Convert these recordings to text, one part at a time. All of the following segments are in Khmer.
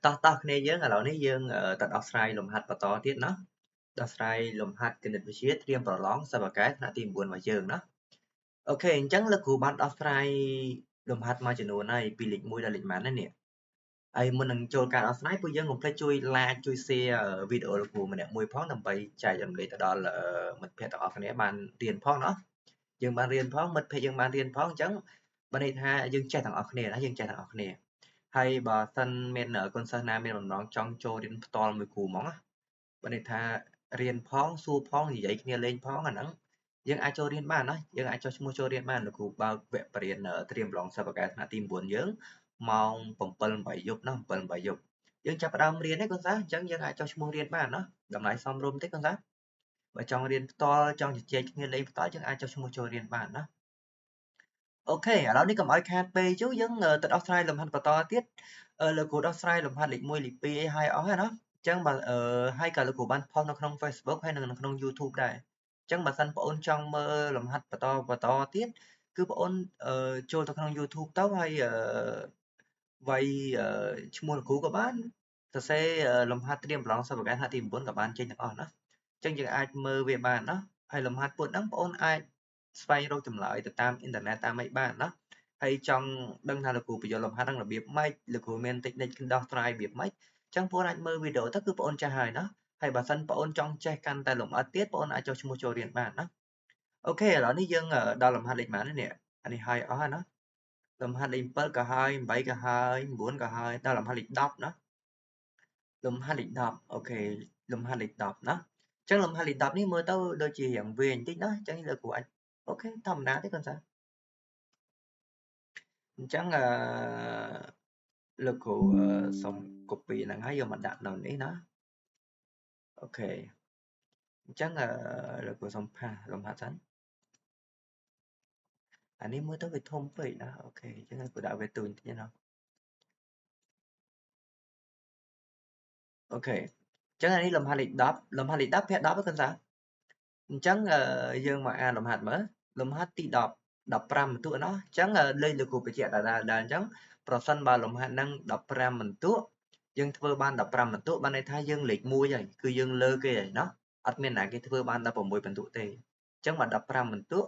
តោះគ្នាយើងឥឡូវនេះយើងទៅដោះស្រាយលំហាត់បន្តទៀតណាដោះស្រាយលំហាត់គណិតវិទ្យាត្រៀមប្រឡងសិប្បកម្មថ្នាក់ទី9របស់យើងណាអូខេអញ្ចឹងលោកគ្រូបានដោះស្រាយលំហាត់មួយចំនួនហើយពីលេខ1ដល់លេខប៉ុន្មាននេះហើយមុននឹងចូលការដោះស្រាយពួកយើងកុំភ្លេចជួយ like ជួយ share វីដេអូលោកគ្រូម្នាក់មួយផងដើម្បីចែករំលែកទៅដល់មិត្តភ័ក្តិទាំងអស់គ្នាបានរៀនផងណាយើងបានរៀនផងមិត្តភ័ក្តិយើងបានរៀនផងអញ្ចឹងបើន័យថាយើងចេះទាំងអស់គ្នាណាយើងចេះទាំងអស់គ្នាហើយបើសិនមានកូនសិស្សណាមានបំណងចង់ចូលរៀនផ្ទាល់មួយគ្រូហ្មងណាបើន័យថារៀនផងសួរផងនិយាយគ្នាលេងផងអាហ្នឹងយើងអាចចូលរៀនបានណាយើងអាចចុះឈ្មោះចូលរៀនបានលោកគ្រូបើកវគ្គបរិញ្ញាត្រៀមប្រឡងសិប្បកម្មថ្នាក់ទី9យើងម៉ោង7 8យប់ណា7 8យប់យើងចាប់ផ្ដើមរៀនទេកូនសិស្សអញ្ចឹងយើងអាចចុះឈ្មោះរៀនបានណាតម្លៃសមរម្យទេកូនសិស្សបើចង់រៀនផ្ទាល់ចង់ជជែកគ្នាលេងផ្ទាល់យើងអាចចុះឈ្មោះចូលរៀនបានណាអូខេឥឡូវនេះកុំឲ្យខាតពេលជូយើងទៅដោះស្រាយលំហាត់បន្តទៀតលោកគ្រូដោះស្រាយលំហាត់លេខ1លេខ2អីហើយអស់ហើយណាអញ្ចឹងបើហើយក៏លោកគ្រូបានផុសនៅក្នុង Facebook ហើយនៅក្នុង YouTube ដែរអញ្ចឹងបើសិនបងអូនចង់មើលលំហាត់បន្តទៀតគឺបងអូនចូលទៅក្នុង YouTube ទៅហើយវាយឈ្មោះលោកគ្រូក៏បានសរសេរលំហាត់ត្រៀមប្រឡងសិប្បកម្មថ្នាក់ទី9ក៏បានចេញទាំងអស់ណាអញ្ចឹងយើងអាចមើលវាបានណាហើយលំហាត់ពួកហ្នឹងបងអូនអាចស្វែងរកចម្លើយទៅតាមអ៊ីនធឺណិតតាមអីបានណាហើយចង់ដឹងថាលោកគ្រូបញ្យល់លំហាត់ហ្នឹងរបៀបម៉េចលោកគ្រូមានតិចនិចដោះស្រាយរបៀបម៉េចអញ្ចឹងបងអូនអាចមើលវីដេអូទៅគឺបងអូនចេះហើយណាហើយបើសិនបងអូនចង់ចេះកាន់តែលម្អិតទៀតបងអូនអាចចុះឈ្មោះចូលរៀនបានណាអូខេឥឡូវនេះយើងដល់លំហាត់លេខប៉ុន្មាននេះអានេះហើយអស់ហើយណាលំហាត់លេខ7ក៏ហើយ8ក៏ហើយ9ក៏ហើយដល់លំហាត់លេខ10ណាលំហាត់លេខ10អូខេលំហាត់លេខ10ណាអញ្ចឹងលំហាត់លេខ10នេះមើលទៅដូចជារៀងវែងបន្តិចណាអញ្ចឹងលោកគ្រូអាចអូខេធម្មតាទេកូនសាអញ្ចឹងលោកគ្រូសុំ copy ហ្នឹងហើយយកមកដាក់នៅនេះណាអូខេអញ្ចឹងលោកគ្រូសុំផាសលំហាត់សិនអានេះមើលទៅវាធំពេកណាអូខេអញ្ចឹងលោកគ្រូដាក់វាទូចបន្តិចណាអូខេអញ្ចឹងអានេះលំហាត់លេខ10លំហាត់លេខ10ភាគ10ហ្នឹងកូនសាអញ្ចឹងយើងមកអានលំហាត់មើលលំហាត់ទី10 15បន្ទុកណាអញ្ចឹងលេខលោកគ្រូបញ្ជាក់ដដែលអញ្ចឹងប្រសិនបើលំហាត់ហ្នឹង15បន្ទុកយើងធ្វើបាន15បន្ទុកបានន័យថាយើងលេខ1ហើយគឺយើងលើគេហើយណាអត់មានណាគេធ្វើបាន16បន្ទុកទេអញ្ចឹងបើ15បន្ទុក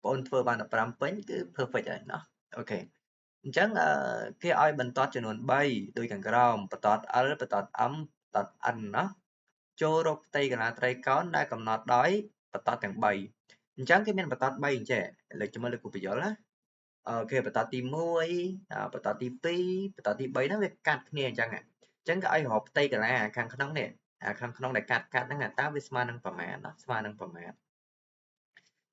បងអូនធ្វើបាន15ពេញគឺ perfect ហើយណាអូខេអញ្ចឹងគេឲ្យបន្ទាត់ចំនួន3ដូចខាងក្រោមបន្ទាត់ L បន្ទាត់ M បន្ទាត់ N ណាចូលរកផ្ទៃកន្លះត្រីកោណដែលកំណត់ដោយបន្ទាត់ទាំង3អញ្ចឹងគេមានបន្ទាត់3អញ្ចឹងលើកជាមួយលើកគូបញ្យល់ណាអូខេបន្ទាត់ទី1បន្ទាត់ទី2បន្ទាត់ទី3ហ្នឹងវាកាត់គ្នាអញ្ចឹងគេឲ្យរកផ្ទៃកន្លះខាងក្នុងនេះខាងក្នុងដែលកាត់ហ្នឹងតើវាស្មើនឹងប្រមាណណាស្មើនឹងប្រមាណ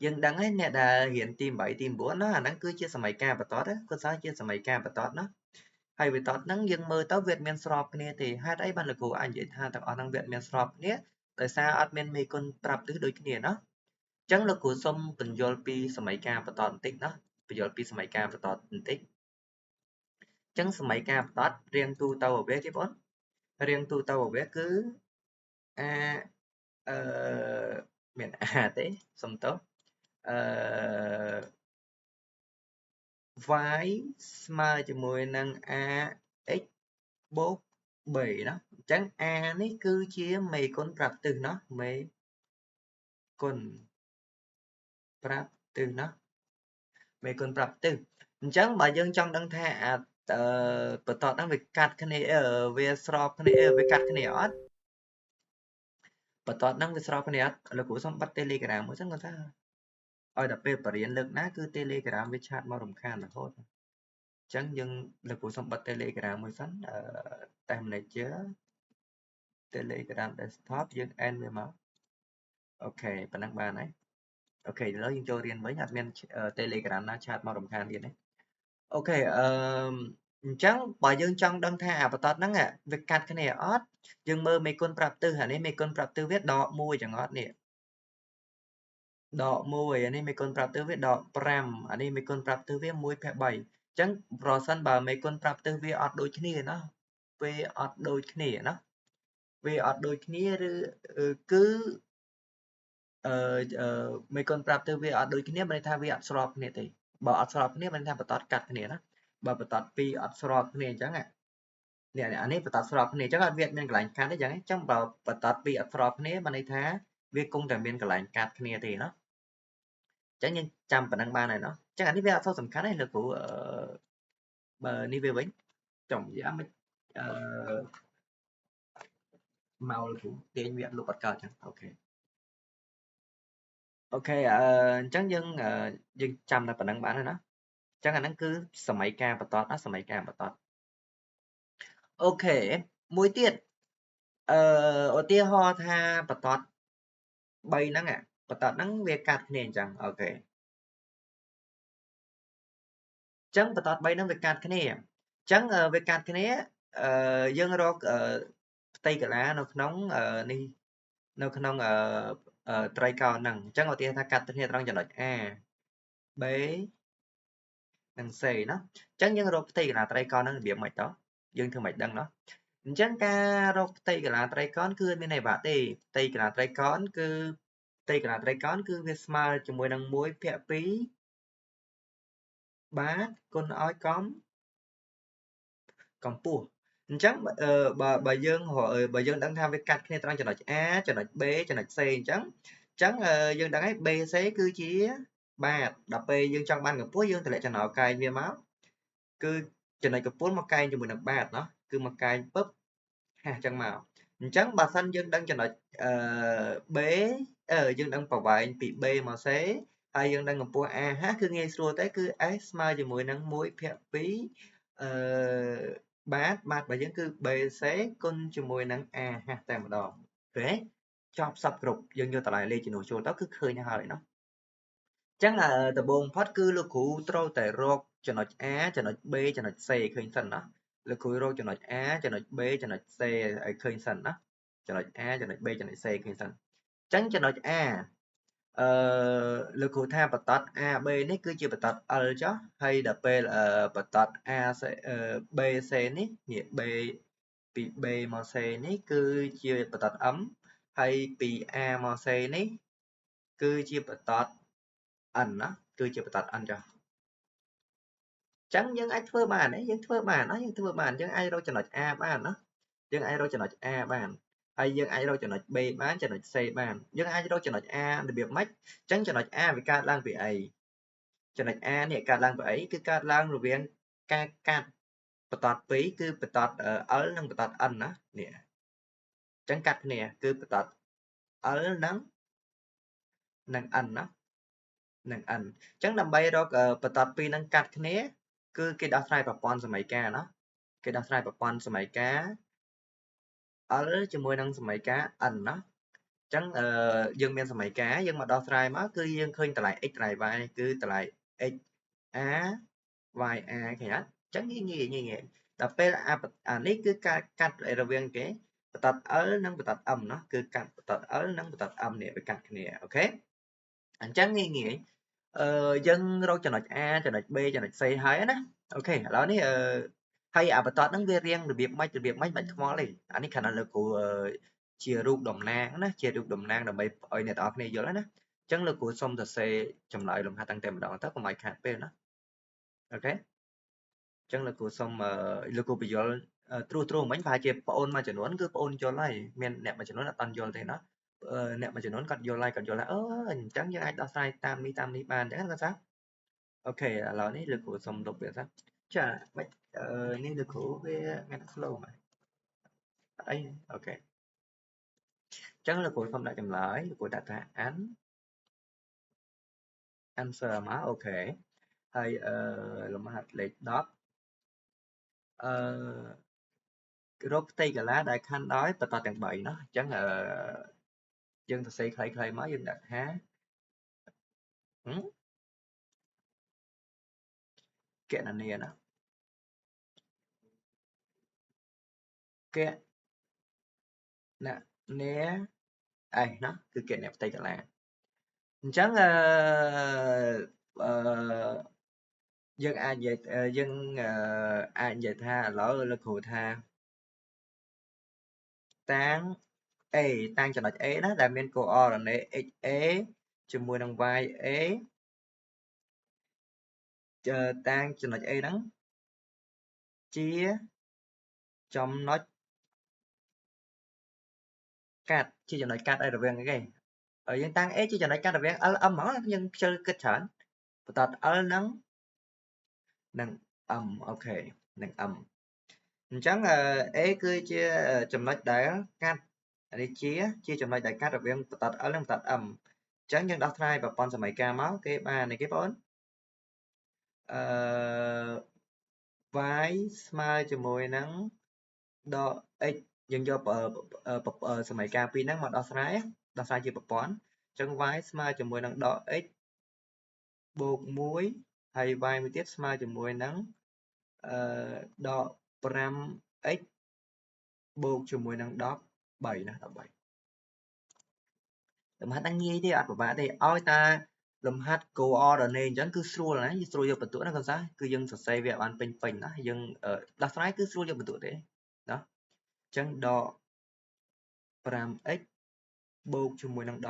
យើងដឹងហើយអ្នកដែលរៀនទី8ទី9ណាអាហ្នឹងគឺជាសម័យកាលបន្ទាត់គាត់ថាជាសម័យកាលបន្ទាត់ណាហើយបន្ទាត់ហ្នឹងយើងមើលទៅវាអត់មានស្របគ្នាទេហេតុអីបានលោកគ្រូអាចនិយាយថាទាំងអស់ហ្នឹងវាអត់មានស្របគ្នាដោយសារអត់មានមេគុណប្រាប់ទិសដូចគ្នាណាអញ្ចឹងលោកគ្រូសុំបញ្យល់ពីសម័យកាលបន្ទាត់បន្តិចណាបញ្យល់ពីសម័យកាលបន្ទាត់បន្តិចអញ្ចឹងសម័យកាលបន្ទាត់រៀងទូទៅអ្វីទេបងរៀងទូទៅអ្វីគឺអាអឺមានអាទេសុំទោសអឺ y ស្មើជាមួយនឹង ax បូក b ណាអញ្ចឹង a នេះគឺជាមេគុណប្រាប់ទិសណាមេគុណប្រាប់ទិសណាមេគុណប្រាប់ទិសអញ្ចឹងបើយើងចង់ដឹងថាបន្ទាត់ហ្នឹងវាកាត់គ្នាវាស្របគ្នាវាកាត់គ្នាអត់បន្ទាត់ហ្នឹងវាស្របគ្នាអត់លោកគ្រូសុំបិទ Telegram មួយសិនគាត់ថាឲ្យដល់ពេលបរិញ្ញាលើកណាគឺ Telegram វាឆាតមករំខានរហូតអញ្ចឹងយើងលោកគ្រូសុំបិទ Telegram មួយសិនTest Manager Telegram Desktop យើង end វាមកអូខេប៉ុណ្ណឹងបានហើយអូខេឥឡូវយើងចូលរៀនវិញអត់មាន Telegram ណាឆាតមករំខានទៀតទេអូខេអញ្ចឹងបើយើងចង់ដឹងថាអាបន្ទាត់ហ្នឹងវាកាត់គ្នាអត់យើងមើលមេគុណប្រាប់ទិសអានេះមេគុណប្រាប់ទិសវាដក1ចឹងអត់នេះដក1អានេះមេគុណប្រាប់ទិសវាដក5អានេះមេគុណប្រាប់ទិសវា1/3អញ្ចឹងប្រសិនបើមេគុណប្រាប់ទិសវាអត់ដូចគ្នាណាវាអត់ដូចគ្នាណាវាអត់ដូចគ្នាឬគឺមេគុណប្រាប់ទិសវាអត់ដូចគ្នាមានន័យថាវាអត់ស្របគ្នាទេបើអត់ស្របគ្នាមានន័យថាបន្ទាត់កាត់គ្នាណាបើបន្ទាត់ពីរអត់ស្របគ្នាអញ្ចឹង nè anh ấy bật sọp này chắc là Việt miền cái lạnh cát đấy chẳng trong bảo bật bị sọp này mà này thá Việt cung tại miền cái lạnh cát này thì nó chẳng như trăm phần năng ba này nó chắc anh ấy biết sao tầm khá này là của bờ ni về bánh trồng giá mấy màu là của tiền Việt lục bật cờ chẳng ok ok chắc dân trăm là phần năng bán rồi đó chắc là nó cứ sờ máy ca bật tọt nó sờ máy ca bật tọt ok mối tiết ở tia ho tha bật tọt bay nắng à bật tọt nắng về cát nền chẳng ok chẳng bật tọt bay nắng về cát cái này chẳng về cát cái này dân rok tây cả lá nó nóng đi nó nóng trai cao nằng chẳng ở tia tha cát cái này trong trận a b nằng c nó chẳng dân rok tây cả lá trai cao nằng điểm mạch đó dân thương mạch đăng đó chẳng ca rok tây cả lá trai con cứ bên này bà tây cả lá trai con cứ tây cả lá trai con cứ về smile cho mùi năng muối phẹ phí bát con ói còn pua chắc bà dân họ bà dân đang tham với cắt cái trangចំណុច A ចំណុច B ចំណុច C អញ្ចឹងយើងដឹងហើយ B C គឺជាបាតដល់ពេលយើងចង់បានកម្ពស់យើងតម្លាក់ចំណោកែងវាមកគឺចំណុចកម្ពស់មកកែងជាមួយនឹងបាតเนาะគឺមកកែងពឹបហាអញ្ចឹងមកអញ្ចឹងបើសិនយើងដឹងចំណុចB យើងដឹងប្រវែងពី B មក C ហើយយើងដឹងកម្ពស់ A ហាគឺងាយស្រួលទេគឺ S ស្មើជាមួយនឹង1/2បាតរបស់យើងគឺ BC គុណជាមួយនឹង A ហាតែម្ដងឃើញចប់សពគ្រប់យើងយកតម្លៃលេខចំនួនចូលទៅគឺឃើញហើយเนาะអញ្ចឹងដំបូងផុតគឺលោកគ្រូត្រូវតែរកចំណុច A ចំណុច B ចំណុច C ឃើញសិនណាលោកគ្រូរកចំណុច A ចំណុច B ចំណុច C ឲ្យឃើញសិនណាចំណុច A ចំណុច B ចំណុច C ឃើញសិនអញ្ចឹងចំណុច A លោកគ្រូថាបន្ទាត់ AB នេះគឺជាបន្ទាត់ L ចុះហើយដល់ពេលបន្ទាត់ AC BC នេះនេះ B ពី B មក C នេះគឺជាបន្ទាត់ M ហើយពី A មក C នេះគឺជាបន្ទាត់ N ណាគឺជាបន្ទាត់ N ចុះចឹងយើងអាចធ្វើបានទេយើងធ្វើបានណាយើងធ្វើបានយើងអាចរកចំណុច A បានណាយើងអាចរកចំណុច A បានហើយយើងអាចរកចំណុច B បានចំណុច C បានយើងអាចរកចំណុច A របៀបម៉េចអញ្ចឹងចំណុច A វាកើតឡើងពីអីចំណុច A នេះកើតឡើងពីអីគឺកើតឡើងរវាងការកាត់បន្ទាត់ពីរគឺបន្ទាត់ L និងបន្ទាត់ N ណានេះអញ្ចឹងកាត់គ្នាគឺបន្ទាត់ L និង N ណានឹង N អញ្ចឹងដើម្បីរកបន្ទាត់ពីរនឹងកាត់គ្នាគឺគេដោះស្រាយប្រព័ន្ធសមីការណាគេដោះស្រាយប្រព័ន្ធសមីការ L ជាមួយនឹងសមីការ N ណាអញ្ចឹងយើងមានសមីការយើងមកដោះស្រាយមកគឺយើងឃើញតម្លៃ x តម្លៃ y គឺតម្លៃ x a y a ឃើញអត់អញ្ចឹងងាយដល់ពេលអានេះគឺការកាត់រវាងគេបន្ទាត់ L និងបន្ទាត់ M ណាគឺកាត់បន្ទាត់ L និងបន្ទាត់ M នេះវាកាត់គ្នាអូខេអញ្ចឹងងាយយើងរកចំណុច A ចំណុច B ចំណុច C ហើយណាអូខេឥឡូវនេះហើយអាបន្ទាត់ហ្នឹងវារៀងរបៀបម៉េចបាច់ខ្មល់ទេអានេះគ្រាន់តែលោកគ្រូជារូបតំណាងណាជារូបតំណាងដើម្បីឲ្យអ្នកនរគ្នាយល់ណាអញ្ចឹងលោកគ្រូសុំសរសេរចម្លើយលំហាត់តាំងតែម្ដងទៅកុំឲ្យខាតពេលណាអូខេអញ្ចឹងលោកគ្រូសុំលោកគ្រូបញ្យល់ត្រួសមិញប្រហែលជាបងអូនមួយចំនួនគឺបងអូនយល់ហើយមានអ្នកមួយចំនួនអត់យល់ទេណាអ្នកមួយចំនួនគាត់យល់ហើយអញ្ចឹងយើងអាចដោះស្រាយតាមនេះបានអញ្ចឹងគាត់ថាអូខេឥឡូវនេះលោកគ្រូសុំលុបវាទៅចាមិននេះលោកគ្រូវាមាន slow មកអីអូខេអញ្ចឹងលោកគ្រូសុំដាក់ចម្លើយលោកគ្រូដាក់ថា answer មកអូខេហើយលំហាត់លេខ10រកផ្ទៃកាឡាដែលខណ្ឌដោយបន្តទាំង3ណាអញ្ចឹងយើងសរសេរខ្លីៗមកយើងដាក់ថាគណនាណាគណនាអីណាគឺគណនាផ្ទៃកាឡាអញ្ចឹងយើងអាចនិយាយថាឥឡូវលោកគ្រូថាតាំង A តាំងចំណុច A ណាដែលមាន coordinate XA ជាមួយនឹង YA តាំងចំណុច A ហ្នឹងជា ចំណុចកាត់ជាចំណុចកាត់ឲ្យរវាងគេយើងតាំង A ជាចំណុចកាត់រវាង L M ហ្មងយើងខ្ជិលគិតច្រើនបន្ត L នឹង M អូខេនឹង M អញ្ចឹង A គឺជាចំណុចដែលកាត់នេះជាចំណុចដែលកាត់រវាងបន្ត L និងបន្ត M អញ្ចឹងយើងដោះស្រាយប្រព័ន្ធសមីការមកគេបាននេះគេបង y ស្មើជាមួយនឹងដក x យើងយកសមីការពីរហ្នឹងមកដោះស្រាយជាប្រព័ន្ធអញ្ចឹង y ស្មើជាមួយនឹងដក x បូក1ហើយ y មួយទៀតស្មើជាមួយនឹងដក 5x បូកជាមួយនឹង13ណា13លំហាត់ហ្នឹងងាយទេអត់ពិបាកទេឲ្យតាលំហាត់ coordinate អញ្ចឹងគឺស្រួលណាយើងស្រួលយកបន្ទុកណាកូនសាគឺយើងសរសេរវាបានពេញណាយើងដោះស្រាយគឺស្រួលយកបន្ទុកទេណាអញ្ចឹងដក 5x បូកជាមួយនឹង13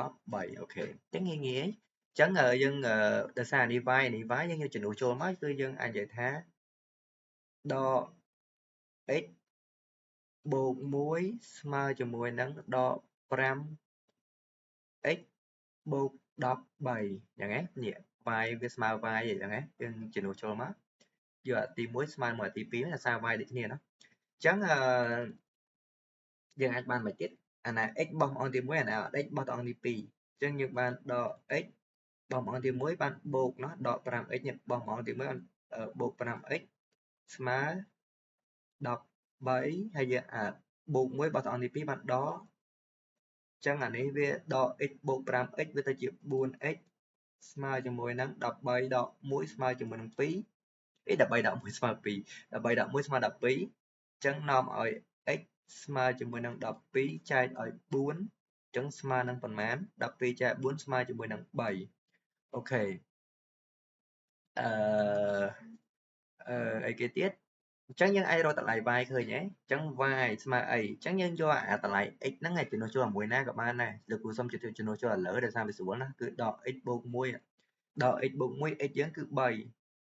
អូខេអញ្ចឹងងាយអញ្ចឹងយើងដោយសារនេះ y យើងយកចំនួនចូលមកគឺយើងអាចនិយាយថាដក x បូក1ស្មើជាមួយនឹងដក 5x បូក13អញ្ចឹងនេះ y វាស្មើ y អញ្ចឹងយើងចំនួនចូលមកយកអាទី1ស្មើនឹងអាទី2ដោយសារ y ដូចគ្នាណាអញ្ចឹងយើងអាចបានមកទៀតអាណា x បោះអង្គទី1អាណា x បោះអង្គទី2អញ្ចឹងយើងបានដក x បោះអង្គទី1បានបូកណាដក 5x នេះបោះអង្គទី1បានបូក 5x ស្មើ13ហើយយើងបូក1បោះអង្គទី2បានដកអញ្ចឹងអានេះវាដក x បូក 5x វាទៅជា 4x ស្មើជាមួយនឹង13ដក1ស្មើជាមួយនឹង213ដក1ស្មើ2 13ដក1ស្មើ12អញ្ចឹងនាំឲ្យ x ស្មើជាមួយនឹង12ចែកឲ្យ4អញ្ចឹងស្មើនឹងប៉ុន្មាន12ចែក4ស្មើជាមួយនឹង3អូខេអីគេទៀតអញ្ចឹងយើងអាចរកតម្លៃ y ឃើញហ៎អញ្ចឹង y ស្មើអីអញ្ចឹងយើងយកអាតម្លៃ x ហ្នឹងឲ្យចំនួនចូលជាមួយណាក៏បានដែរលោកគ្រូសុំជំនួសចូលឥឡូវដោយសារវាស្រួលណាគឺដក x បូក1ដក x បូក1 x យើងគឺ3អញ្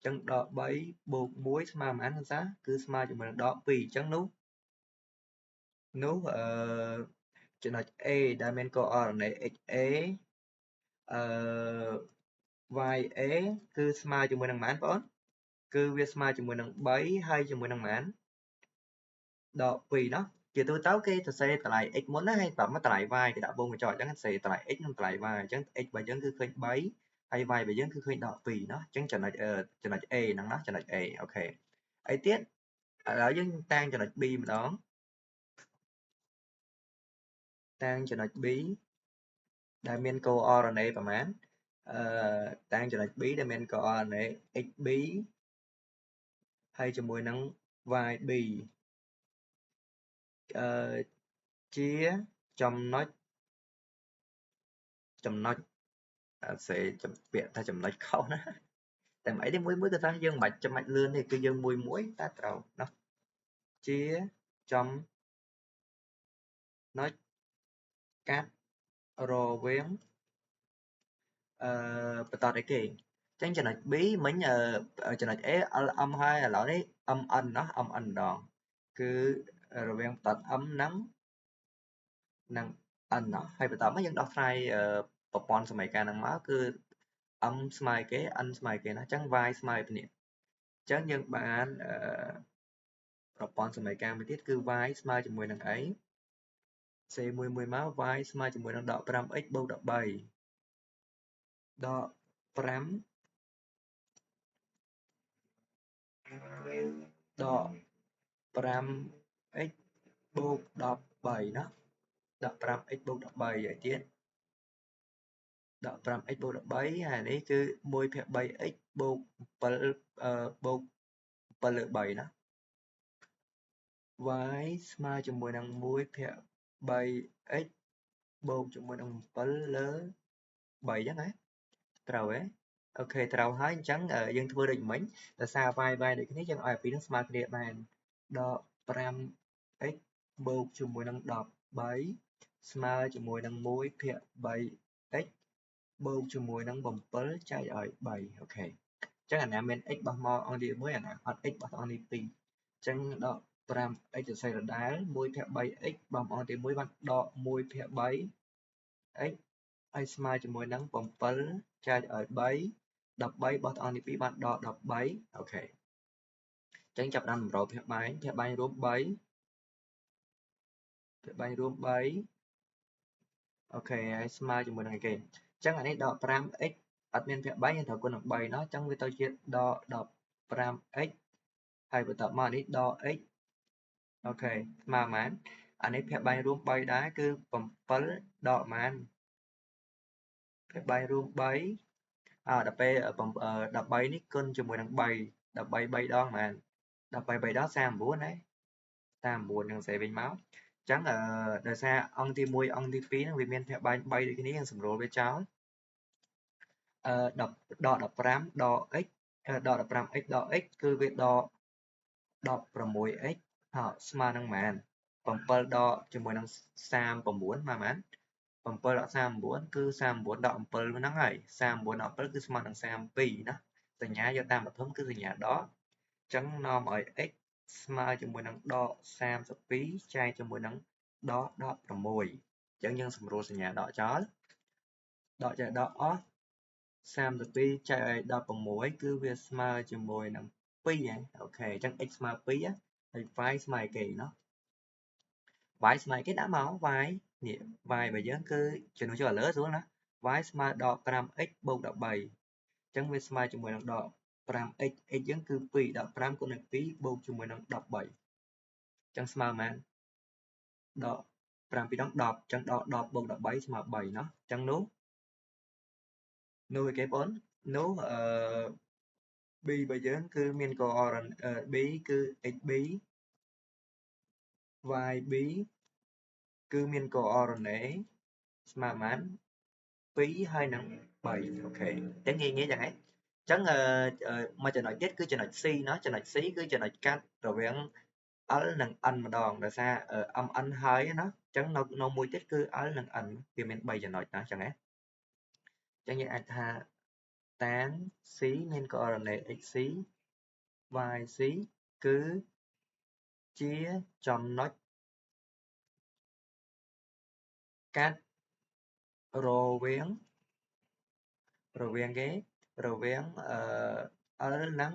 ចឹងដក3បូក1ស្មើប៉ុន្មានហ្នឹងសាគឺស្មើជាមួយនឹងដក2អញ្ចឹងនោះចំណុច A ដែលមាន coordinate xa ya គឺស្មើជាមួយនឹងប៉ុន្មានបងគឺវាស្មើជាមួយនឹង3ហើយជាមួយនឹងប៉ុន្មានដក2ណោះជាទូទៅគេសរសេរតម្លៃ x មុនណាហើយតាមតម្លៃ y គេដាក់វងកញ្ចក់អញ្ចឹងសរសេរតម្លៃ x និងតម្លៃ y អញ្ចឹង x របស់យើងគឺឃើញ3ហើយ y របស់យើងគឺឃើញដក2ណោះអញ្ចឹងចំណុច A ហ្នឹងណាចំណុច A អូខេអីទៀតឥឡូវយើងតាំងចំណុច B ម្ដងតាំងចំណុច B ដែលមាន coordinate ប្រហែលតាំងចំណុច B ដែលមាន coordinate xb ហើយជាមួយនឹង yb ជាចំណុចសេពាក្យថាចំណុចខុសណាតែមិនអីទេមួយគឺថាយើងមិនបាច់ចាំបាច់លឿនទេគឺយើងមួយតែត្រូវណាជាចំណុចកាត់រវាងបន្តអីគេអញ្ចឹងចំណុច B មិញចំណុច A LM ហើយឥឡូវនេះ MN ណា MN ម្ដងគឺរវាងបន្ត M និង N ណាហើយបន្តមកយើងដោះស្រាយប្រព័ន្ធសមីការហ្នឹងមកគឺ M ស្មើគេ N ស្មើគេណាអញ្ចឹង y ស្មើគ្នាអញ្ចឹងយើងបានប្រព័ន្ធសមីការមួយទៀតគឺ y ស្មើជាមួយនឹងអីសេមួយមក y ស្មើជាមួយនឹងដក 5x បូក13ដក 5ដក 5x បូក13ណាដក 5x បូក13ហើយទៀតដក 5x បូក13ហើយនេះគឺ1/3x បូក7បូក7លើ3ណា y ស្មើជាមួយនឹង 1/3x បូកជាមួយនឹង7លើ3អញ្ចឹងណាត្រូវទេអូខេត្រូវហើយអញ្ចឹងយើងធ្វើដូចមិញដោយសារ y ដូចគ្នាយើងឲ្យអាពីរនឹងស្មើគ្នាបានដក 5x បូកជាមួយនឹង13ស្មើជាមួយនឹង 1/3x បូកជាមួយនឹង7ចែកឲ្យ3អូខេអញ្ចឹងអាណាមាន x បោះមកអង្គទី1អាណាអត់ x បោះអង្គទី2អញ្ចឹងដក 5x សរសេរដដែល1/3x បងប្អូនទី1បានដក1/3x ហើយស្មើជាមួយនឹង7ចែកឲ្យ3 13បោះទៅអង្គទី2បានដក13អូខេអញ្ចឹងចាប់ផ្ដើមតម្រូវភ័យបាញ់រួម3អូខេហើយស្មើជាមួយនឹងគេអញ្ចឹងអានេះដក 5x អត់មានភ័យបាញ់យើងត្រូវគុណនឹង3เนาะអញ្ចឹងវាទៅជាដក 15x ហើយបន្ទាប់មកនេះដក x អូខេស្មើប៉ុន្មានអានេះភ័យបាញ់រួម3ដែរគឺ7ដកប៉ុន្មានភ័យបាញ់រួម3ដល់ពេល13នេះគុណជាមួយនឹង3 13 3ដងប៉ុន្មាន13 3ដង39ណា39នឹងសេវិញមកអញ្ចឹងដោយសារអង្គទី1អង្គទី2ហ្នឹងវាមានភ័យបាញ់3ដូចគ្នាយើងសម្រួលវាចោល10ដក15ដក x ដក 15x ដក x គឺវាដក 16x ហើយស្មើនឹងប៉ុន្មាន7ដកជាមួយនឹង39ប៉ុន្មាន7ដក39គឺ39ដក7ហ្នឹងហើយ39ដក7គឺស្មើនឹង32ណាសញ្ញាយកតាមបឋមគឺសញ្ញាដកអញ្ចឹងនាំឲ្យ x ស្មើជាមួយនឹងដក32ចែកជាមួយនឹងដក16អញ្ចឹងយើងសម្រួលសញ្ញាដកចោលដកចែកដកអស់32ចែកឲ្យ16គឺវាស្មើជាមួយនឹង2អូខេអញ្ចឹង x ស្មើ2ហើយ y ស្មើគេเนาะ y ស្មើគេដាក់មក y នេះ y របស់យើងគឺជំនួសចូលលើស្រួលណា y ស្មើដក 5x បូក13អញ្ចឹងវាស្មើជាមួយនឹងដក 5x x យើងគឺ2ដក5គុណនឹង2បូកជាមួយនឹង13អញ្ចឹងស្មើប៉ុន្មានដក5 2ដង10អញ្ចឹងដក10បូក13ស្មើ3เนาะអញ្ចឹងនោះគេបងនោះb របស់យើងគឺមានកអរb គឺ xb yb គឺមានកអរណេស្មើប៉ុន្មាន2ហើយនឹង3អូខេអញ្ចឹងងាយៗចឹងហ៎អញ្ចឹងមួយចំណុចទៀតគឺចំណុច C เนาะចំណុច C គឺចំណុចកាត់រវាង L និង N ម្ដងដោយសារ MN ហើយណាអញ្ចឹងនៅមួយទៀតគឺ L និង N វាមាន3ចំណុចណាអញ្ចឹងហ៎អញ្ចឹងយើងអាចថាតាន C មានកអរណេ xc yc គឺជាចំណុចកាត់រវាងគេរវាងL និង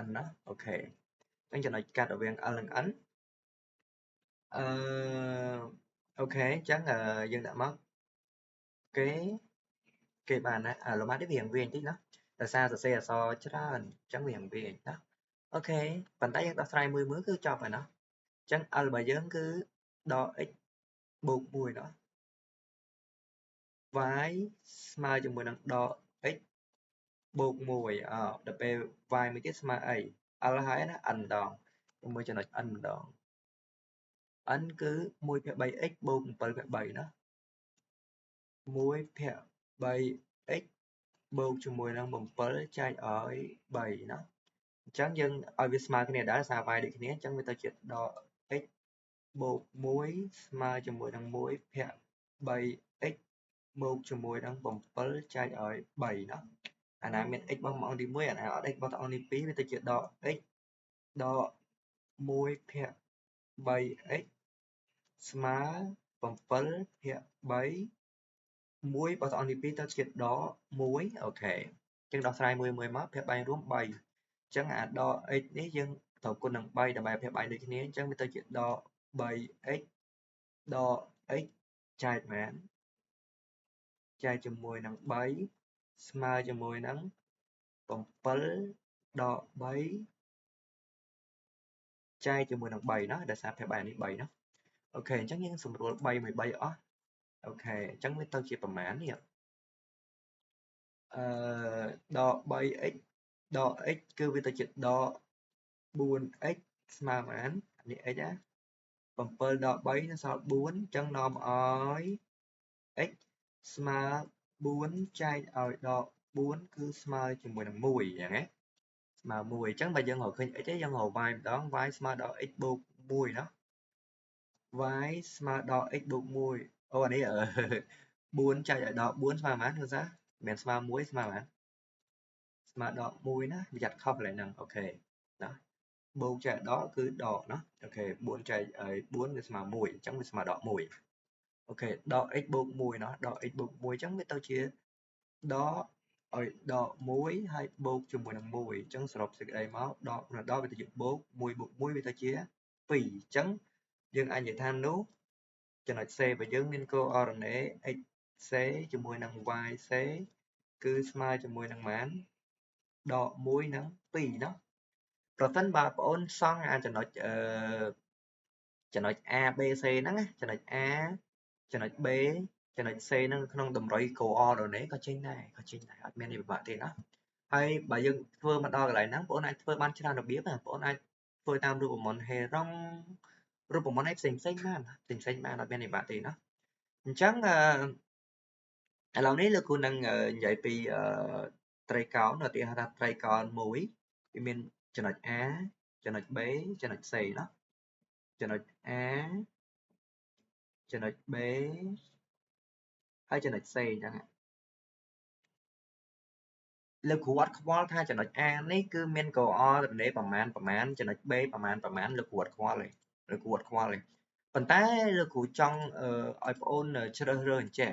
N ណាអូខេអញ្ចឹងចំណុចកាត់រវាង L និង N អូខេអញ្ចឹងយើងដាក់មកគេបានណាលំហាត់នេះវារៀងបន្តិចណាដោយសារសរសេរអក្សរច្រើនអញ្ចឹងវារៀងណាអូខេប៉ុន្តែយើងដោះស្រាយមួយគឺចប់ហើយណាអញ្ចឹង L របស់យើងគឺដក x បូក1ណា y ស្មើជាមួយនឹងដក x បូក1ដល់ពេល y មួយទៀតស្មើអី L ហើយណា n ដងជាមួយចំណុច n ម្ដង n គឺ1/3x បូក7/3ណា1/3x បូកជាមួយនឹង7ចែកឲ្យ3ណាអញ្ចឹងយើងឲ្យវាស្មើគ្នាដែរសារ y ដូចគ្នាអញ្ចឹងវាទៅជាដក x បូក1ស្មើជាមួយនឹង 1/3x បូកជាមួយនឹង7ចែកឲ្យ3ណាអាណាមាន x បោះមកអង្គទី1អាណាអត់ x បោះទៅអង្គទី2វាទៅជាដក x ដក 1/3x ស្មើ7/3 1បោះទៅអង្គទី2ទៅជាដក1អូខេអញ្ចឹងដោះស្រាយមួយមកភ័យបាញ់រួម3អញ្ចឹងអាដក x នេះយើងត្រូវគុណនឹង3ដើម្បីភ័យបាញ់ដូចគ្នាអញ្ចឹងវាទៅជាដក 3x ដក x ចែកប៉ុន្មានចែកជាមួយនឹង3ស្មើជាមួយនឹង7ដក3ចែកជាមួយនឹង3ណាដោយសារភ័យបាញ់នេះ3ណាអូខេអញ្ចឹងយើងសម្រួល3មួយ3អស់អូខេអញ្ចឹងវាទៅជាប្រមាណនេះដក 3x ដក x គឺវាទៅជាដក 4x ស្មើប៉ុន្មាននេះ x ណា7ដក3នឹងសល់4អញ្ចឹងនាំឲ្យ x ស្មើ4ចែកឲ្យដក4គឺស្មើជាមួយនឹង1អញ្ចឹងណាស្មើ1អញ្ចឹងបើយើងរកឃើញ x ទេយើងរក y ម្ដង y ស្មើដល់ x បូក1ណា y ស្មើដល់ x បូក1អូអានេះ4ចែកឲ្យដល់4ស្មើប៉ុន្មានគឺថាមិនស្មើ1ស្មើប៉ុន្មានស្មើដល់1ណាវាចាត់ខុសកន្លែងហ្នឹងអូខេណា bố chạy đó cứ đỏ nó ok 4 chạy 4 với mà mùi chẳng với mà đỏ mùi ok đỏ x bột mùi nó đỏ x bột mùi chẳng biết tao chia đó đỏ muối hay bột cho mùi năng mùi chẳng sập sự đây máu đỏ là đỏ về tự bột mùi với tao chia phì chẳng nhưng anh vậy than nốt cho nó C và dân nên cô RNA X C cho mùi năng Y C cứ smile cho mùi năng mán đỏ muối năng phì nó rồi phân bà ôn xongចំណុច A B C ហ្នឹងណាចំណុច A ចំណុច B ចំណុច C ហ្នឹងក្នុងតម្រុយ coordinate ក៏ចេញដែរអត់មានអីពិបាកទេណាហើយបើយើងធ្វើមកដល់កន្លែងហ្នឹងបងប្អូនអាចធ្វើបានច្រើនរបៀបណាបងប្អូនអាចធ្វើតាមរូបមន្តហេរុងរូបមន្តឯផ្សេងបានអត់មានអីពិបាកទេណាអញ្ចឹងឥឡូវនេះលោកគ្រូនឹងនិយាយពីត្រីកោណឧទាហរណ៍ថាត្រីកោណមួយវាមានចំណុច A ចំណុច B ចំណុច C ណាចំណុច A ចំណុច B ហើយចំណុច C អញ្ចឹងលោកគ្រូអត់ខ្វល់ថាចំណុច A នេះគឺមានកអរណេប្រមាណចំណុច B ប្រមាណលោកគ្រូអត់ខ្វល់ទេប៉ុន្តែលោកគ្រូចង់ឲ្យបងអូនជ្រើសរើសអញ្ចឹង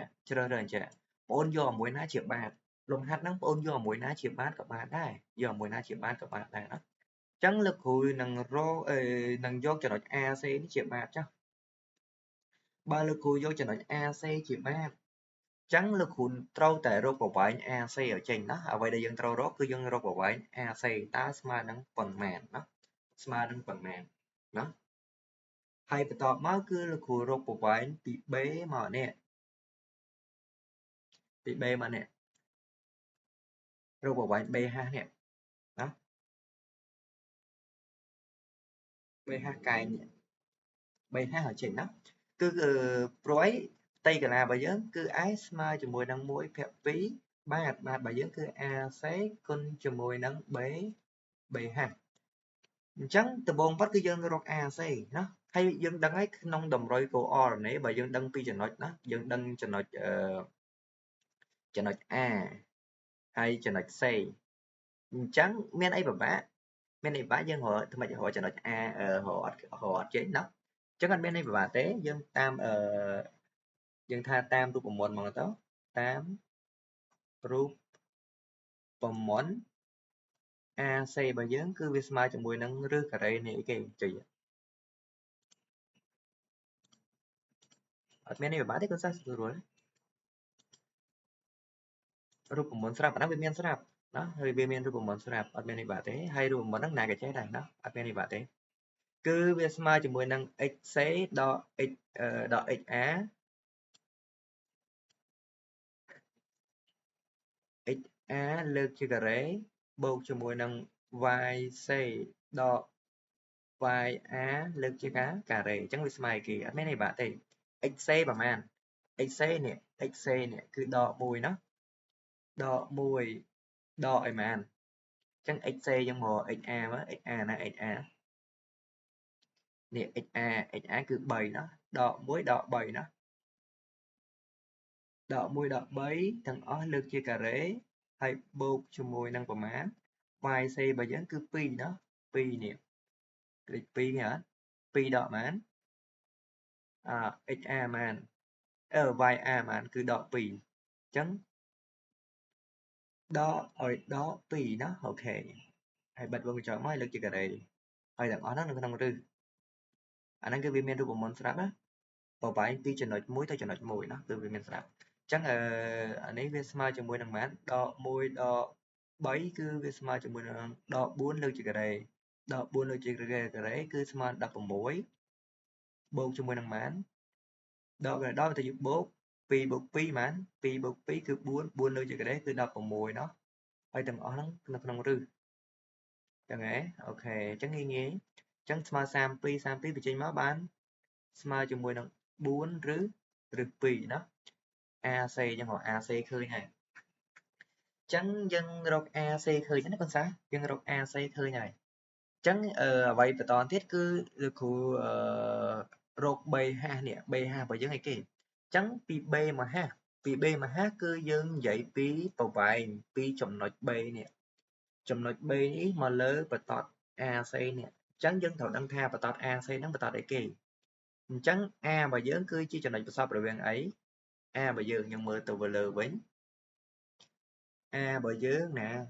បងអូនយកមួយណាជាបាតលំហាត់ហ្នឹងបងអូនយកមួយណាជាបាតក៏បានដែរណាអញ្ចឹងលោកគ្រូនឹងយកចំណុច AC នេះជាបាតចុះបើលោកគ្រូយកចំណុច AC ជាបាតចឹងលោកគ្រូត្រូវតែរកប្រវែង AC ឲ្យចេញណាអ្វីដែលយើងត្រូវរកគឺយើងរកប្រវែង AC តើស្មើនឹងប៉ុន្មានណាហើយបន្ទាប់មកគឺលោកគ្រូរកប្រវែងពី B មកនេះរកប្រវែង B ហាស់នេះណា B ហាស់កែងនេះ B ហាស់ឲ្យចេញណាគឺព្រោះអីផ្ទៃកន្លារបស់យើងគឺ S ស្មើជាមួយនឹង1ភាគ2បាតរបស់យើងគឺ AC គុណជាមួយនឹង B ហាស់អញ្ចឹងដំបូងបាត់គឺយើងរក AC ណាហើយយើងដឹងហើយក្នុងតម្រុយ coordinate បើយើងដឹងពីចំណុចណាយើងដឹងចំណុចA ហើយចំណុច C អញ្ចឹងមានអីពិបាកយើងរកចំណុច A រកអត់ចេញណាអញ្ចឹងអត់មានអីពិបាកទេយើងតាមយើងថាតាមរូបមន្តមកទៅតាមរូបមន្ត AC របស់យើងគឺវាស្មើជាមួយនឹងរឹសការ៉េនៃអីគេចុចអត់មានអីពិបាកទេកូនសិស្សស្រួលរូបមន្តស្រាប់អាហ្នឹងវាមានស្រាប់ណាហើយវាមានរូបមន្តស្រាប់អត់មានអីបាក់ទេហើយរូបមន្តហ្នឹងណាក៏ចេះដែរណាអត់មានអីបាក់ទេគឺវាស្មើជាមួយនឹង xc ដល់ x ដល់ xa xa លើកជាការ៉េបូកជាមួយនឹង yc ដល់ ya លើកជាការ៉េអញ្ចឹងវាស្មើគេអត់មានអីបាក់ទេ xc ប្រហែល xc នេះគឺដក1ណាដក1ដកឲ្យប៉ុន្មានអញ្ចឹង xc យើងមក xa មើល xa ណា xa នេះ xa គឺ3ណាដក1ដក3ណាដក1ដក3ទាំងអស់លើកជាការ៉េហើយបូកជាមួយនឹងប្រមាណ yc របស់យើងគឺ2ណា2នេះលេខ2នេះអត់2ដកប៉ុន្មានxa ប៉ុន្មានya ប៉ុន្មានគឺដក2អញ្ចឹងដកឲ្យដក2ណាអូខេហើយបិទវងកញ្ចក់មកឲ្យលើកជាការ៉េហើយទាំងអស់ហ្នឹងនៅក្នុងរឹសអាហ្នឹងគឺវាមានរូបមន្តស្រាប់ណាប្រវែងពីចំណុច1ទៅចំណុច1ណាគឺវាមានស្រាប់អញ្ចឹងអានេះវាស្មើជាមួយនឹងប៉ុន្មានដក1ដក3គឺវាស្មើជាមួយនឹងដក4លើកជាការ៉េដក4លើកជាការ៉េគឺស្មើ16បូកជាមួយនឹងប៉ុន្មានដកទៅយកបូក2បូក2ប៉ុន្មាន2បូក2គឺ4លើកជាការ៉េគឺ16ណាហើយទាំងអស់ហ្នឹងនៅក្នុងរឹសចឹងហ៎អូខេអញ្ចឹងងាយអញ្ចឹងស្មើ32បញ្ចេញមកបានស្មើជាមួយនឹង4ឬ2ណា AC អញ្ចឹងរក AC ឃើញហើយអញ្ចឹងយើងរក AC ឃើញណាបងសាយើងរក AC ឃើញហើយអញ្ចឹងអ្វីបន្តទៀតគឺលោកគ្រូរក B ហាស់នេះ B ហាស់របស់យើងអីគេអញ្ចឹងពី B មកហាស់គឺយើងនិយាយពីប្រវែងពីចំណុច B នេះចំណុច B នេះមកលើបន្ទាត់ AC នេះ chẳng dân thầu đăng tha và tọt A xây nắng và tọt để kỳ chẳng A và dưỡng cứ chỉ cho này sau rồi bên ấy A và dưỡng nhưng mơ từ vừa lờ bánh A và dưỡng nè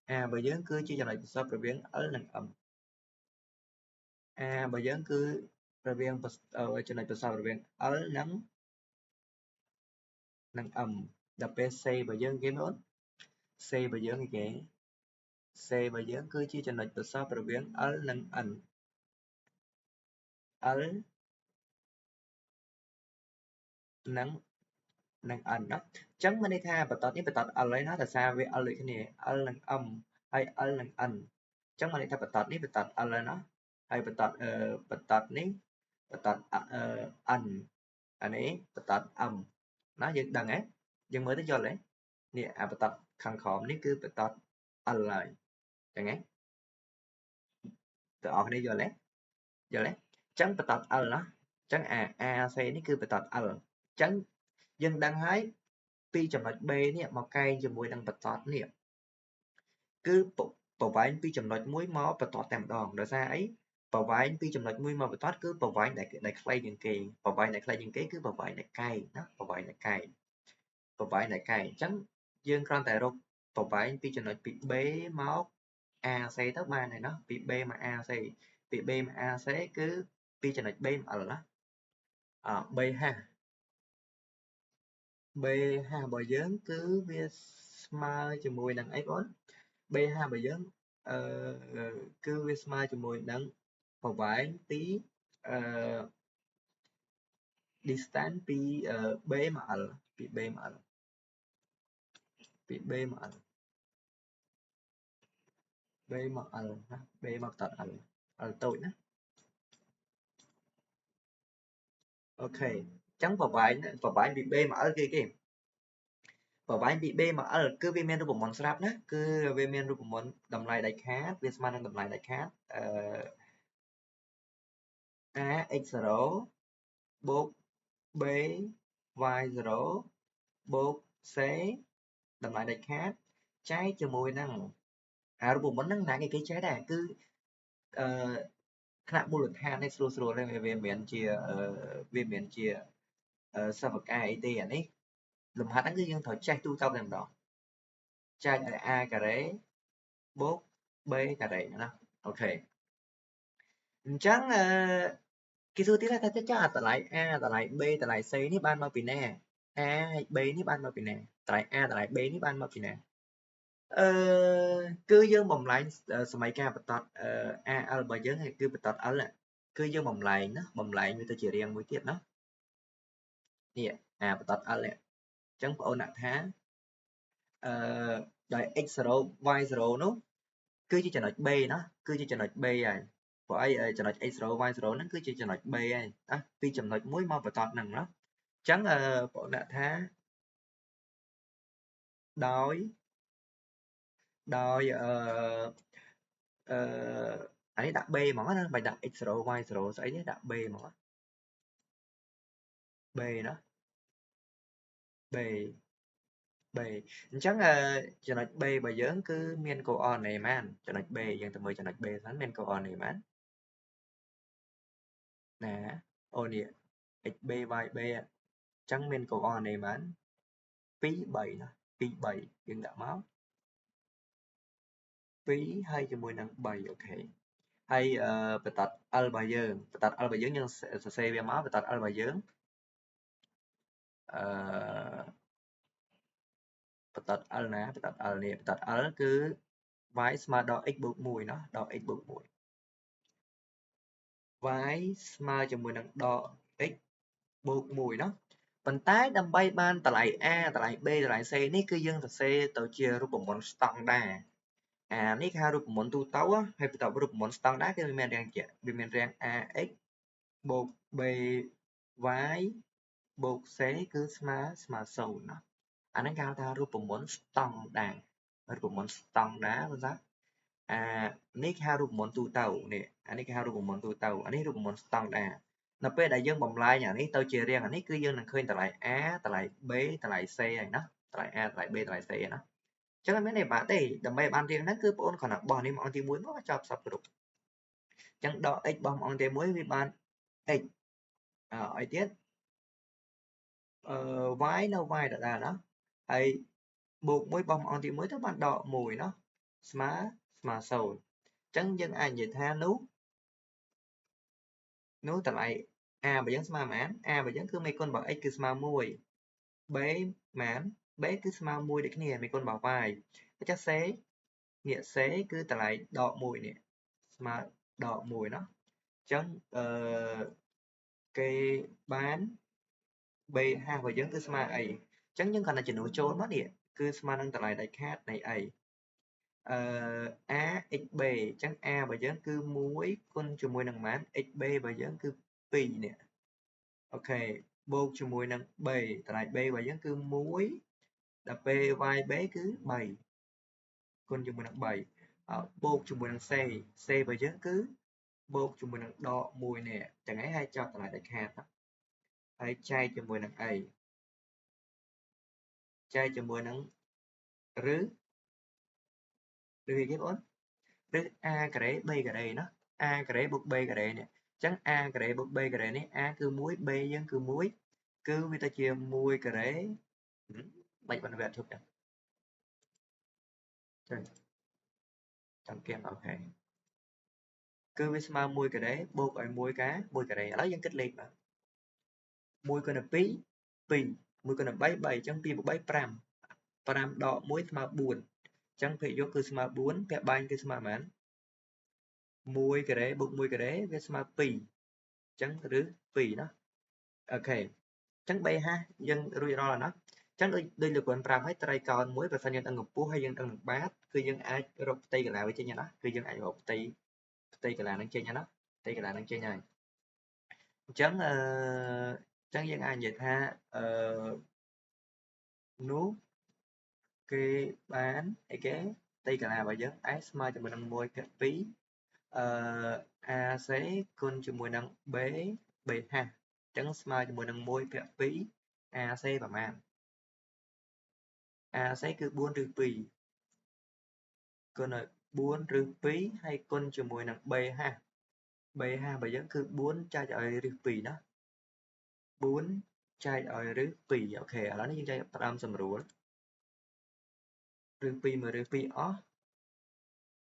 A và dưỡng cứ chỉ cho này sau rồi bên ở lần ẩm A và dưỡng cứ rồi bên cho này sau rồi bên ở nắng nắng ẩm đập C và dưỡng cái nốt C và dưỡng cái C và dưỡng cứ chỉ cho này sau rồi bên ở lần ẩm ở nắng nâng ẩn đó chấm bên đây tha và tọt ở lấy nó là sao với ở lấy cái này ở lần âm hay ở lần ẩn chấm bên đây tha và tọt ở lấy nó hay và tọt ní và tọt ẩn anh ấy và tọt âm nó dừng đằng ấy dừng mới tới cho lấy nè và tọt khăn khom ní cứ và tọt ở lại chẳng ấy từ ở đây giờ lấy chấm và tọt ở nó chấm a c ní cứ và tọt ở chấm dân đăng hái ពីចំណុច B នេះមកកែងជាមួយនឹងបន្ទាត់នេះគឺប្រវែងពីចំណុចមួយមកបន្ទាត់តែម្ដងដោយសារអីប្រវែងពីចំណុចមួយមកបន្ទាត់គឺប្រវែងដែលខ្លីជាងគេប្រវែងដែលខ្លីជាងគេគឺប្រវែងដែលកែងណាប្រវែងដែលកែងអញ្ចឹងយើងគ្រាន់តែរកប្រវែងពីចំណុចពី B មក AC ទៅបានហើយណាពី B មក AC ពី B មក AC គឺពីចំណុច B មក L ណាB ហារបស់យើងគឺវាស្មើជាមួយនឹងអីបង B5 របស់យើងគឺវាស្មើជាមួយនឹងប្រវែងពីdistance ពី B មក L ពី B មក L ពី B មក L B មក L ណា B មកត L L តូចណាអូខេអញ្ចឹងប្រវែងពី B មក L គេប្រវែងពី B មក L គឺវាមានរូបមន្តស្រាប់ណាគឺវាមានរូបមន្តតម្លៃដាច់ខាតវាស្មើនឹងតម្លៃដាច់ខាតAX0 បូក B Y0 បូក C តម្លៃដាច់ខាតចែកជាមួយនឹងរូបមន្តហ្នឹងណាគេចេះដែរគឺថ្នាក់មូលដ្ឋាននេះស្រួលទេវាមិនមែនជាសិប្បកម្មអីទេអានេះលំហាត់ហ្នឹងគឺយើងត្រូវចេះទូទៅតែម្ដងចែកឲ្យ A ការ៉េបូក B ការ៉េណាអូខេអញ្ចឹងគេសួរទៀតថាចុះតម្លៃ A តម្លៃ B តម្លៃ C នេះបានមកពីណា A ហើយ B នេះបានមកពីណាតម្លៃ A តម្លៃ B នេះបានមកពីណាគឺយើងបំលែងសមីការបន្ទាត់AL របស់យើងគឺបន្ទាត់ L គឺយើងបំលែងណាបំលែងវាទៅជារាងមួយទៀតណានេះបន្ទាត់ L នេះអញ្ចឹងបងអូនដាក់ថាដោយ x0 y0 នោះគឺជាចំណុច B ណាគឺជាចំណុច B ហើយព្រោះអីចំណុច x0 y0 ហ្នឹងគឺជាចំណុច B ហើយណាពីចំណុចមួយមកបន្ទាត់ហ្នឹងណាអញ្ចឹងបងដាក់ថាដោយអានេះដាក់ B ហ្មងណាមិនដាក់ x0 y0 ស្អីនេះដាក់ B ហ្មង B ណា B អញ្ចឹងចំណុច B របស់យើងគឺមានកូអរណេប៉ុន្មានចំណុច B យើងទៅមើលចំណុច B សិនមានកូអរណេប៉ុន្មានណាអូនេះ xb yb អញ្ចឹងមានកូអរណេប៉ុន្មាន2 3ណា2 3យើងដាក់មក2ហើយជាមួយនឹង3អូខេហើយបន្ទាត់ L របស់យើងយើងសរសេរវាមកបន្ទាត់ L របស់យើងបន្ទាត់ L ណាបន្ទាត់ L នេះបន្ទាត់ L គឺ y ស្មើដល់ x បូក1ណាដល់ x បូក1 y ស្មើជាមួយនឹងដក x បូក1ណាប៉ុន្តែដើម្បីបានតម្លៃ a តម្លៃ b តម្លៃ c នេះគឺយើងសរសេរទៅជារូបមន្តស្តង់ដារនេះគេហៅរូបមន្តទូទៅហើយបន្ទាប់រូបមន្តស្តង់ដារគឺវាមានរាងជាវាមានរាង ax បូក by បូក c គឺស្មើ0ណាអាហ្នឹងគេហៅថារូបមន្តស្តង់ដាររូបមន្តស្តង់ដារបងសានេះគេហៅរូបមន្តទូទៅនេះអានេះគេហៅរូបមន្តទូទៅអានេះរូបមន្តស្តង់ដារនៅពេលដែលយើងបំលែងអានេះទៅជារាងអានេះគឺយើងនឹងឃើញតម្លៃ a តម្លៃ b តម្លៃ c ហើយណាតម្លៃ a តម្លៃ b តម្លៃ c ណាអញ្ចឹងអត់មានទេបាទទេដើម្បីបានរាងហ្នឹងគឺបងអូនគ្រាន់តែបោះនេះមកអង្គទី1មកចប់សពគ្រប់ chẳng đo x bằng ông tiền muối vì bạn x ở tiết y đâu y đã đó hay buộc muối bằng ông tiền muối các bạn đọ mùi nó mà sầu chẳng dân ai vậy tha nú tại lại a bởi dân mà mãn a bởi dân cứ mấy con bảo x cứ mà mùi b mãn b cứ mà mùi được nè mấy con bảo vài chắc xế nghĩa xế cứ tại lại đọ mùi nè mà đọ mùi nó chẳng cái bán b ha và dân cứ mà ấy chẳng những còn là chỉ nổi trốn mất nè cứ mà đang tại lại đại khác này ấy a x b chẳng a và dân cứ muối con cho mùi năng mãn x b và dân cứ pi nè ok bột cho mùi năng b tại lại b và dân cứ muối là p y b cứ 7 con cho mùi năng 7 bột cho mùi năng c c và dân cứ bột cho mùi năng đỏ mùi nè chẳng ấy hay cho tại lại đại khác đó hay chay cho mùi năng ấy chay cho mùi năng rứ rứ cái bốn rứ a cái đấy b cái đấy nó a cái đấy bột b cái đấy nè chẳng a cái đấy bột b cái đấy nè a cứ muối b dân cứ muối cứ người ta chia muối cái đấy bệnh bạn vẹn chụp nè chẳng kem ok cứ với mà muối cái đấy bột ở muối cá muối cái đấy lấy dân kết liệt mà muối con là pi muối con là bảy bảy chẳng pi một bảy pram đỏ muối mà buồn chẳng phải vô cứ mà buồn vẽ bánh cứ mà mán muối cái đấy bột muối cái đấy với mà pi chẳng rứ pi nó ok chẳng bay ha dân rủi ro là nó chẳng đây là quần pram hay trai còn muối và sao nhân tăng ngục bố hay dân tăng ngục bát cứ dân ai rộp tay cái nào với trên nhà nó cứ dân ai rộp tay tay cái là đang trên nhà nó tay cái là đang trên nhà chẳng chẳng dân ai vậy ha nút cái bán cái tay cái nào và dân ái smile cho mình đang môi cái phí a xế con cho mùi năng bế bề ha chẳng smile cho mùi năng môi cái phí a c và man a xế cứ buôn rư phí con là buôn rư phí hay con cho mùi năng b ha và dân cứ buôn cha cho rư phí đó buôn chai ở rư phí ok ở đó nó như chai tập âm sầm rùa rư phí mà rư phí ó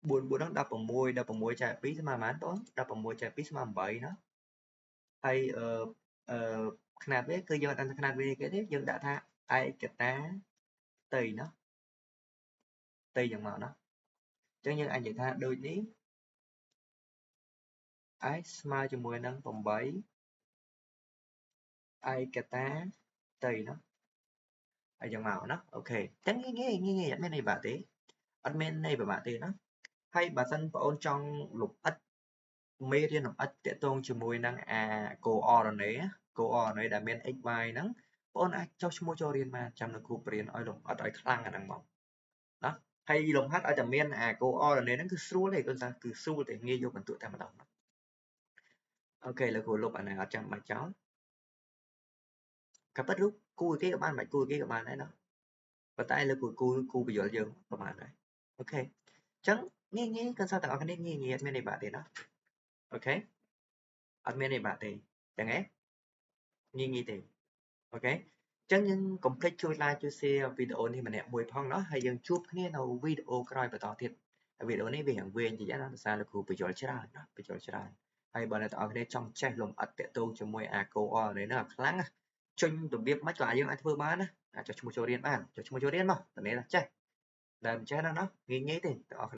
buồn buồn nó đập vào môi chai phí mà mán đó đập vào môi chai phí mà bảy nó hayขนาดนี้คือយើងអត់ដឹងថាຂະຫນາດវាគេទេយើងដាក់ថាឯកតាផ្ទៃเนาะផ្ទៃយ៉ាងមកเนาะអញ្ចឹងយើងអាចនិយាយថាដូចនេះ x ស្មើជាមួយនឹង8ឯកតាផ្ទៃเนาะហើយយ៉ាងមកเนาะអូខេអញ្ចឹងងាយងាយអត់មានអីបាក់ទេអត់មានន័យពិបាកទេเนาะហើយបើសិនបងអូនចង់លម្អិតមេរៀនលម្អិតតាក់ទងជាមួយនឹងអា coordinate ដែលមាន x y ហ្នឹងបងអូនអាចចុះឈ្មោះចូលរៀនបានចាំនៅគ្រូបរៀនឲ្យលម្អិតឲ្យខ្លាំងអាហ្នឹងមកណាហើយលំហាត់ឲ្យតែមានអា coordinate ហ្នឹងគឺស្រួលទេគឺថាគឺស្រួលទេងាយយកបន្ទុកតែម្ដងអូខេលោកគ្រូលុបអាហ្នឹងអត់ចាំបាច់ចោលក៏ប៉ិតរូបគូគេក៏បានមិនគូគេក៏បានដែរណាប៉ុន្តែលោកគ្រូបញ្យល់យើងប្រហែលដែរអូខេអញ្ចឹងងាយក៏សិស្សទាំងអស់គ្នាងាយអត់មានអីបាក់ទេណាអូខេអត់មានអីបាក់ទេចឹងហ៎ងាយទេអូខេអញ្ចឹងយើងកុំភ្លេចជួយ like ជួយ share វីដេអូនេះម្នាក់មួយផងเนาะហើយយើងជួបគ្នានៅវីដេអូក្រោយបន្តទៀតវីដេអូនេះវារៀងវែងតិចណាដោយសារលោកគ្រូបញ្យល់ច្រើនណាបញ្យល់ច្រើនហើយបើអ្នកទាំងអស់គ្នាចង់ចេះលម្អិតតាក់ទងជាមួយអា coordinate នេះខ្លាំងណាជុញរបៀបមិនក៏យើងអាចធ្វើបានណាអាចចុះឈ្មោះចូលរៀនបានចុះឈ្មោះចូលរៀនមកតែនេះចេះតែមិនចេះណាងាយទេទាំងអស់